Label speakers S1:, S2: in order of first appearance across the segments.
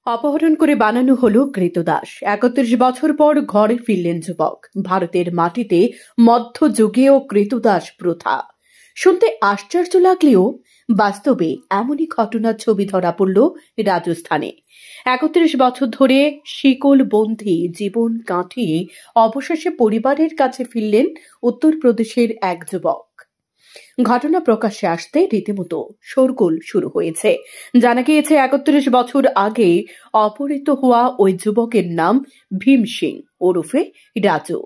S1: অপহরণ করে বানানো হলো কৃতদাস। ৩১ বছর পর ঘরে ফিরলেন যুবক। ভারতের মাটিতে মধ্যযুগীয় কৃতদাস প্রথা শুনতে আশ্চর্য লাগলেও বাস্তবে এমনই ঘটনার ছবি ধরা পড়ল রাজস্থানে। ৩১ বছর ধরে শিকলবন্দি জীবন কাটিয়ে অবশেষে পরিবারের কাছে ফিরলেন উত্তরপ্রদেশের এক যুবক। ঘটনা প্রকাশ্যে আসতে রীতিমতো শোরগোল শুরু হয়েছে। জানা গিয়েছে ৩১ বছর আগে অপহৃত হওয়া ওই যুবকের নাম ভীম সিং ওরফে রাজু।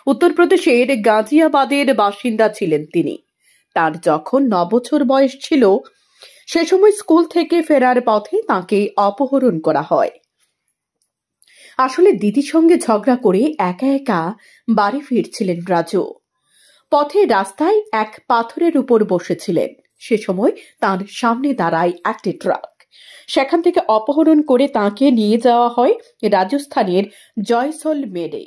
S1: উত্তরপ্রদেশের গাজিয়াবাদের বাসিন্দা ছিলেন তিনি। তার যখন ৯ বছর বয়স ছিল সে সময় স্কুল থেকে ফেরার পথে তাকে অপহরণ করা হয়। আসলে দিদির সঙ্গে ঝগড়া করে একা একা বাড়ি ফিরছিলেন রাজু। পথে রাস্তায় এক পাথরের উপর বসেছিলেন। সে সময় তার সামনে দাঁড়ায় একটি ট্রাক। সেখান থেকে অপহরণ করে তাকে নিয়ে যাওয়া হয় রাজস্থানের জয়সলমেরে।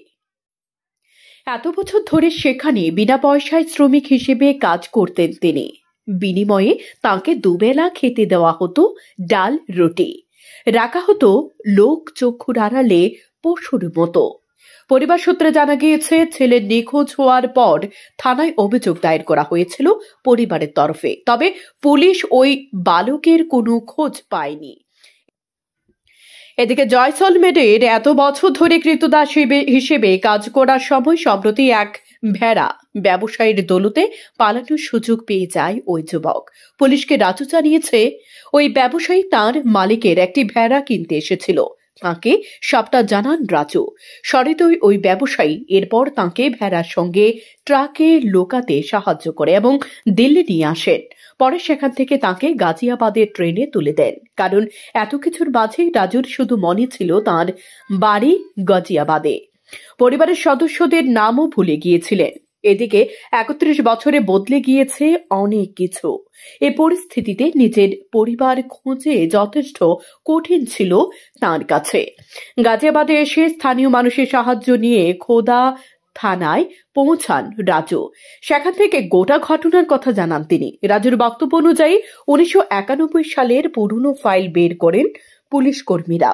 S1: এত বছর ধরে সেখানে বিনা পয়সায় শ্রমিক হিসেবে কাজ করতেন তিনি। বিনিময়ে তাকে দুবেলা খেতে দেওয়া হতো ডাল রুটি। রাখা হতো লোক চক্ষুর আড়ালে পশুর মতো। পরিবার সূত্রে জানা গিয়েছে, ছেলের নিখোঁজ হওয়ার পর থানায় অভিযোগ দায়ের করা হয়েছিল পরিবারের তরফে। তবে পুলিশ ওই বালকের কোনো খোঁজ পায়নি। এদিকে জয়সলমেরের এত বছর ধরে কৃতদাস হিসেবে কাজ করার সময় সম্প্রতি এক ভেড়া ব্যবসায়ীর দৌলতে পালানোর সুযোগ পেয়ে যায় ওই যুবক। পুলিশকে রাজু জানিয়েছে, ওই ব্যবসায়ী তার মালিকের একটি ভেড়া কিনতে এসেছিল। তাকে সবটা জানান রাজু। সহৃদয় ওই ব্যবসায়ী এরপর তাকে ভেড়ার সঙ্গে ট্রাকে লোকাতে সাহায্য করে এবং দিল্লি নিয়ে আসেন। পরে সেখান থেকে তাকে গাজিয়াবাদের ট্রেনে তুলে দেন। কারণ এত কিছুর মাঝে রাজুর শুধু মনে ছিল তার বাড়ি গাজিয়াবাদে। পরিবারের সদস্যদের নামও ভুলে গিয়েছিলেন। এদিকে ৩১ বছরে বদলে গিয়েছে অনেক কিছু। এ পরিস্থিতিতে নিজের পরিবার খোঁজে যথেষ্ট কঠিন ছিল তার কাছে। গাজিয়াবাদে এসে স্থানীয় মানুষের সাহায্য নিয়ে খোদা থানায় পৌঁছান রাজু। সেখান থেকে গোটা ঘটনার কথা জানান তিনি। রাজুর বক্তব্য অনুযায়ী ১৯৯১ সালের পুরনো ফাইল বের করেন পুলিশ কর্মীরা।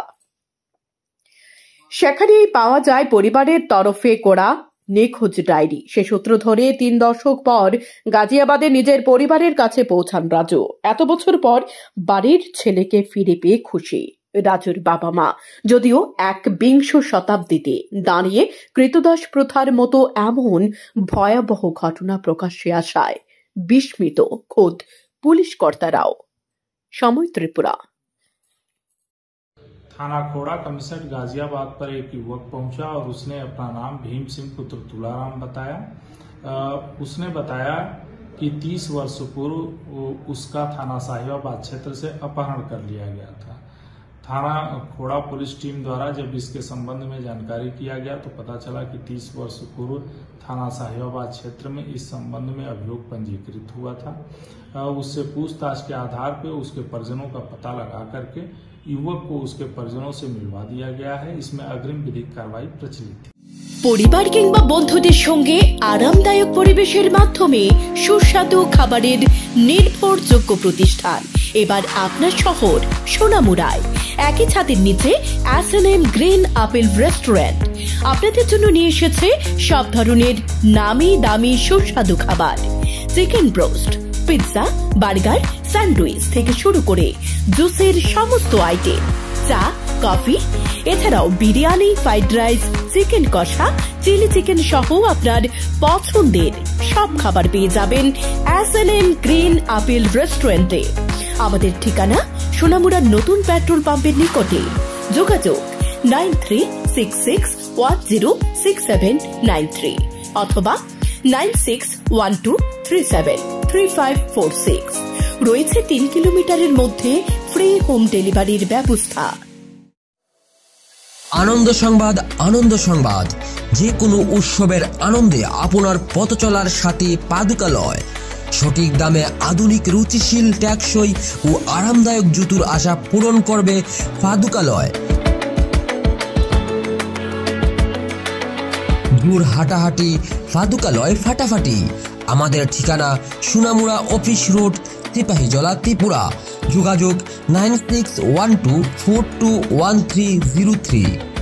S1: সেখানেই পাওয়া যায় পরিবারের তরফে করা নিখোঁজ ডায়েরি। সে সূত্র ধরে ৩ দশক পর গাজিয়াবাদে নিজের পরিবারের কাছে পৌঁছান রাজু। এত বছর পর বাড়ির ছেলেকে ফিরে পেয়ে খুশি রাজুর বাবা মা। যদিও ১বিংশ শতাব্দীতে দাঁড়িয়ে কৃতদাস প্রথার মতো এমন ভয়াবহ ঘটনা প্রকাশ্যে আসায় বিস্মিত খোদ পুলিশ কর্তারাও। সময় ত্রিপুরা।
S2: थाना खोड़ा कमिश्नर गाजियाबाद पर एक युवक पहुंचा और उसने अपना नाम भीम सिंह पुत्र तुलाराम बताया। उसने बताया कि 30 वर्ष पूर्व उसका थाना साहिबाबाद क्षेत्र से अपहरण कर लिया गया था। थाना खोड़ा पुलिस टीम द्वारा जब इसके संबंध में जानकारी किया गया तो पता चला कि 30 वर्ष पूर्व थाना साहिबाबाद क्षेत्र में इस संबंध में अभियोग पंजीकृत हुआ था। उससे पूछताछ के आधार पर उसके परिजनों का पता लगा करके युवक को उसके परिजनों से मिलवा दिया गया है। इसमें अग्रिम विधिक कार्रवाई प्रचलित है।
S1: পরিবার কিংবা বন্ধুদের সঙ্গে আরামদায়ক পরিবেশের মাধ্যমে সুস্বাদু খাবারের নির্ভরযোগ্য প্রতিষ্ঠান এবার আপনার শহর সোনামুড়ায়। একই ছাদের নিচে S&M গ্রিন আপেল রেস্টুরেন্ট আপনাদের জন্য নিয়ে এসেছে সব ধরনের নামি দামি সুস্বাদু খাবার। Chicken broast, pizza, burger, sandwich থেকে শুরু করে জুসের সমস্ত আইটেম, চা, কফি, এছাড়াও বিরিয়ানি, ফ্রাইড রাইস, চিকেন কষা, চিলি চিকেন সহ আপনার পছন্দের সব খাবার পেয়ে যাবেন S&M গ্রিন আপেল রেস্টুরেন্টে। আমাদের ঠিকানা সোনামুড়ার নতুন পেট্রোল পাম্পের নিকটে। যোগাযোগ 9366106793 অথবা 9612373546। রয়েছে 3 কিলোমিটারের মধ্যে ফ্রি হোম ডেলিভারির ব্যবস্থা।
S3: আনন্দ সংবাদ, আনন্দ সংবাদ। যে কোনো উৎসবের আনন্দে আপনার পথ চলার সাথে পাদুকালয়। সঠিক দামে আধুনিক, রুচিশীল, টেকসই ও আরামদায়ক জুতোর আশা পূরণ করবে পাদুকালয়। দূর হাঁটাহাঁটি, পাদুকালয় ফাটাফাটি। আমাদের ঠিকানা সোনামুড়া অফিস রোড, সিপাহীজলা ত্রিপুরা। যোগাযোগ 9612421303।